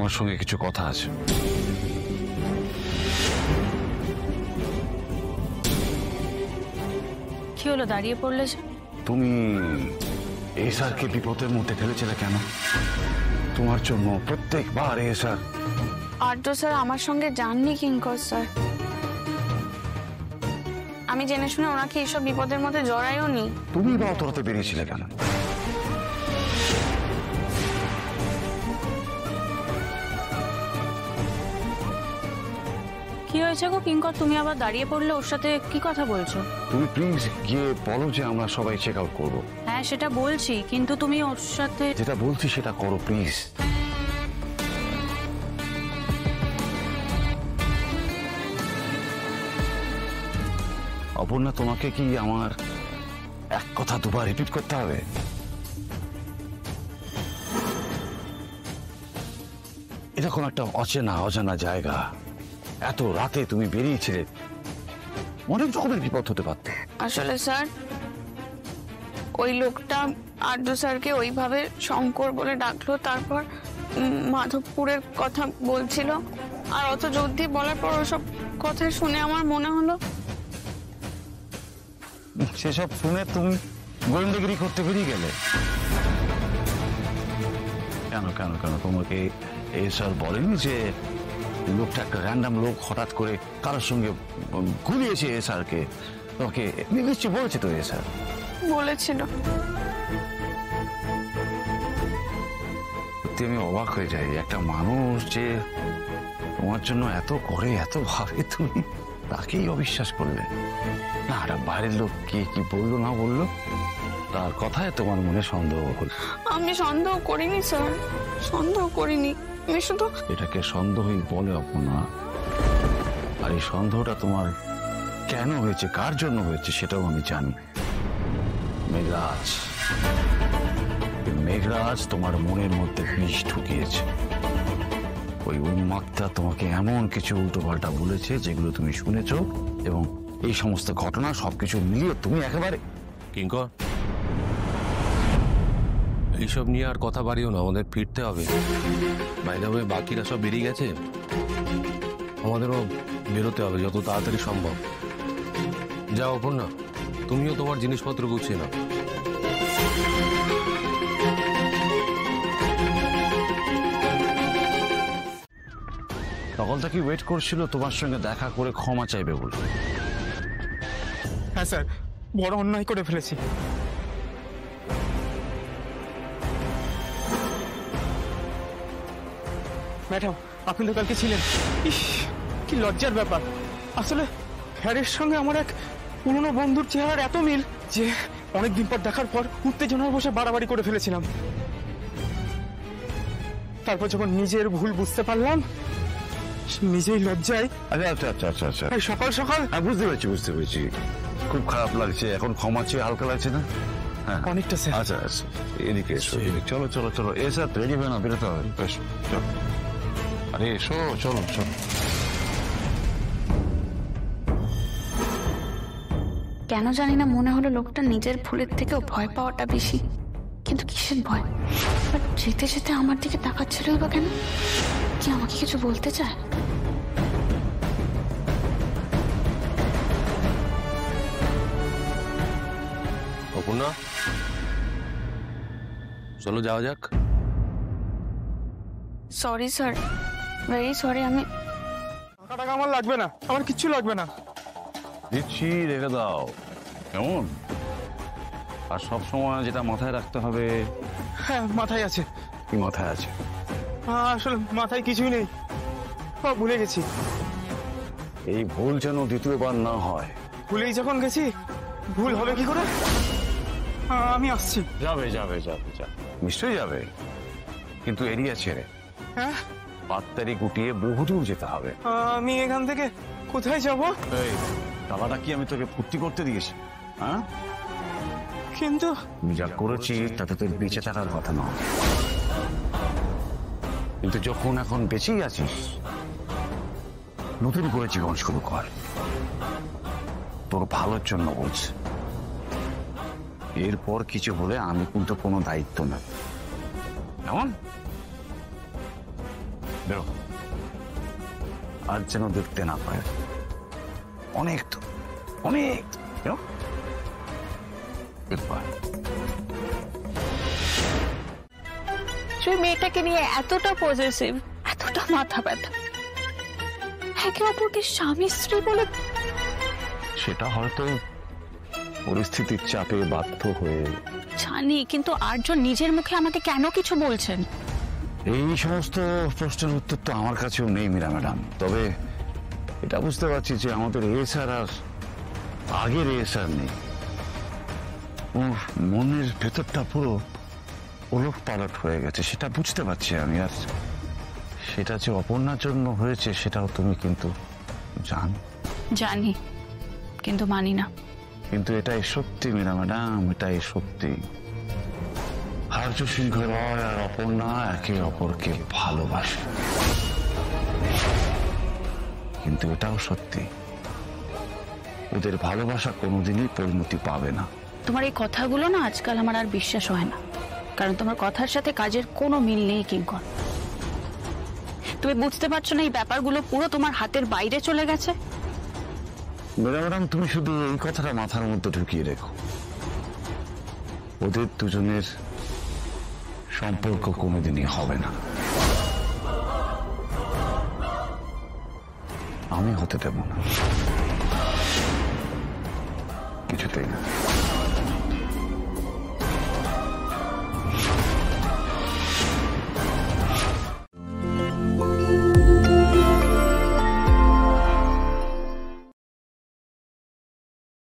তোমার সঙ্গে কিছু কথা আছে। কি হলো, দাঁড়িয়ে পড়লে? তুমি এসআরকে বিপদের মধ্যে ফেলেছিলে কেন? তোমার জন্য প্রত্যেকবার এসআর। আর্য স্যার আমার সঙ্গে যাননি কিঙ্কর স্যার। আমি জেনে শুনে ওনাকে এইসব বিপদের মধ্যে জড়াইও নি। তুমি বা অতরাতে বেরিয়েছিলে কেন? কি হয়েছে গো কিঙ্কর, তুমি আবার দাঁড়িয়ে পড়লে? ওর সাথে কি কথা বলছো? তুমি প্লিজ গিয়ে বলো যে আমরা সবাই চেক আউট করবো। হ্যাঁ সেটা বলছি, কিন্তু তুমি ওর সাথে। যেটা বলছি সেটা করো প্লিজ। অপর্ণা, তোমাকে কি আমার এক কথা দুবার রিপিট করতে হবে? এরকম একটা অজানা জায়গা, এত রাতে তুমি বেরিয়েছিলে, অনেক রকমের বিপদ হতে পারত। আসলে স্যার, ওই লোকটা আর্য স্যারকে ওইভাবে শঙ্কর বলে ডাকলো, তারপর মাধবপুরের কথা বলছিল, আর অত জোর দিয়ে বলার পর ওসব কথা শুনে আমার মনে হলো। সেসব শুনে তুমি গোয়েন্দাগিরি করতে বেরিয়ে গেলে কেন? কেন কেন তোমাকে এসব বলেনি যে লোকটা একটা র্যান্ডাম লোক হঠাৎ করে কারোর সঙ্গে ঘুরিয়েছে এসআরকে? তোমাকে নিশ্চয়ই বলেছে তো এসআর? বলেছিল। সত্যি আমি অবাক হয়ে যাই, একটা মানুষ যে তোমার জন্য এত করে এত ভাবে, তুমি তাকেই অবিশ্বাস করলে। না, বাইরের লোক কি কি বললো না বললো, তার কথায় তোমার মনে সন্দেহ হলো। আমি সন্দেহ করিনি স্যার, সন্দেহ করিনি। আমি শুধু এটাকে সন্দেহই বলে অপর্ণা। আর এই সন্দেহটা তোমার কেন হয়েছে, কার জন্য হয়েছে, সেটাও আমি জানি। মেঘরাজ, মেঘরাজ তোমার মনের মধ্যে বিষ ঢুকিয়েছে। ওই উন্মাদটা তোমাকে এমন কিছু উল্টোপাল্টা বলেছে যেগুলো তুমি শুনেছো, এবং এই সমস্ত ঘটনা সবকিছু মিলিয়ে তুমি একেবারে। কিঙ্কর, এইসব নিয়ে আর কথা বাড়িও না, আমাদের ফিরতে হবে। বাইরে হয়ে বাকিরা সব বেরিয়ে গেছে, আমাদেরও বেরোতে হবে যত তাড়াতাড়ি সম্ভব। যাও অপর্ণা, তুমিও তোমার জিনিসপত্র গুছিয়ে নাও। সকাল থেকে ওয়েট করছিল তোমার সঙ্গে দেখা করে ক্ষমা চাইবে বলে। হ্যাঁ স্যার, বড় অন্যায় করে ফেলেছি। ম্যাডাম, আপনি তো কালকে ছিলেন। ইস, কি লজ্জার ব্যাপার। আসলে হ্যারের সঙ্গে আমার এক পুরনো বন্ধুর চেহারার এত মিল যে অনেকদিন পর দেখার পর উত্তেজনায় বসে বাড়াবাড়ি করে ফেলেছিলাম। তারপর যখন নিজের ভুল বুঝতে পারলাম, নিজেই লজ্জায়। আচ্ছা আচ্ছা আচ্ছা আচ্ছা, সকাল সকাল। বুঝতে পেরেছি। খুব খারাপ লাগছে, এখন ক্ষমা চেয়ে হালকা লাগছে না? হ্যাঁ অনেকটা স্যার। আচ্ছা আচ্ছা, এদিকে এসো। চলো চলো চলো, এসে রেডি হবে না, বেরোতে হবে। বেশ, চলো। আরে এসো, চলো চলো। কেন জানি না মনে হলো লোকটা নিজের ভুলের থেকেও ভয় পাওয়াটা বেশি। কিন্তু কিসের ভয়? বাট যেতে যেতে আমার দিকে তাকাচ্ছিলই বা কেন? কি আমাকে কিছু বলতে চায়? অপর্ণা, চলো যাওয়া যাক। Sorry sir, very sorry. আমি টাকা আমার লাগবে না, আমার কিচ্ছু লাগবে না। দিচ্ছি, রেখে দাও কেমন? আর সব সময় যেটা মাথায় রাখতে হবে। হ্যাঁ মাথায় আছে। কি মাথায় আছে? আসলে মাথায় কিছুই নেই, ভুলে গেছি। এই ভুল যেন দ্বিতীয়বার না হয়। ভুলেই যখন গেছি, ভুল হবে কি করে? আমি আসছি। যাবে যাবে যাবে যাবে, নিশ্চয়ই যাবে, কিন্তু এরিয়া ছেড়ে। হ্যাঁ, পাত্তারি গুটিয়ে বহুদূর যেতে হবে। আমি এখান থেকে কোথায় যাব? এই টাকাটা কি আমি তোকে ফুর্তি করতে দিয়েছি? হ্যাঁ, কিন্তু আমি যা করেছি তাতে তোর বেঁচে থাকার কথা নয়, কিন্তু যখন এখন বেঁচেই আছিস, নতুন করে জীবন শুরু কর। তোর ভালোর জন্য বলছি। এরপর কিছু হলে আমি কিন্তু কোনো দায়িত্ব না, কেমন? বেরো, আর যেন দেখতে না পায়। অনেক তো, অনেক। বেরো। একবার তুই মেয়েটাকে নিয়ে এতটা পজেসিভ, এতটা মাথা ব্যথা, একে অপরকে স্বামী স্ত্রী বলে। সেটা হয়তো পরিস্থিতির চাপে বাধ্য হয়ে। জানি, কিন্তু আর্য নিজের মুখে আমাকে কেন কিছু বলছেন? এই সমস্ত প্রশ্নের উত্তর তো আমার কাছেও নেই মীরা ম্যাডাম। তবে এটা বুঝতে পারছি যে আমাদের রেসার আর আগের রেসার নেই। ওর মনের ভেতরটা পুরো ওলট পালট হয়ে গেছে, সেটা বুঝতে পারছি আমি। আর সেটা যে অপর্ণার জন্য হয়েছে সেটাও তুমি কিন্তু জানো। জানি, কিন্তু মানি না। কিন্তু এটাই সত্যি মীরা ম্যাডাম, এটাই সত্যি। আর্য সিংহ রয় আর অপর্ণা একে অপরকে ভালোবাসে। কিন্তু এটাও সত্যি, ওদের ভালোবাসা কোনোদিনই পরিণতি পাবে না। তোমার এই কথাগুলো না আজকাল আমার আর বিশ্বাস হয় না, কারণ তোমার কথার সাথে কাজের কোনো মিল নেই কিঙ্কর। তুমি বুঝতে পারছো না এই ব্যাপারগুলো পুরো তোমার হাতের বাইরে চলে গেছে? ম্যাডাম, তুমি শুধু এই কথাটা মাথার মধ্যে ঢুকিয়ে রেখো, ওদের দুজনের সম্পর্ক কোনোদিনই হবে না। আমি হতে দেব না, কিছুতেই না।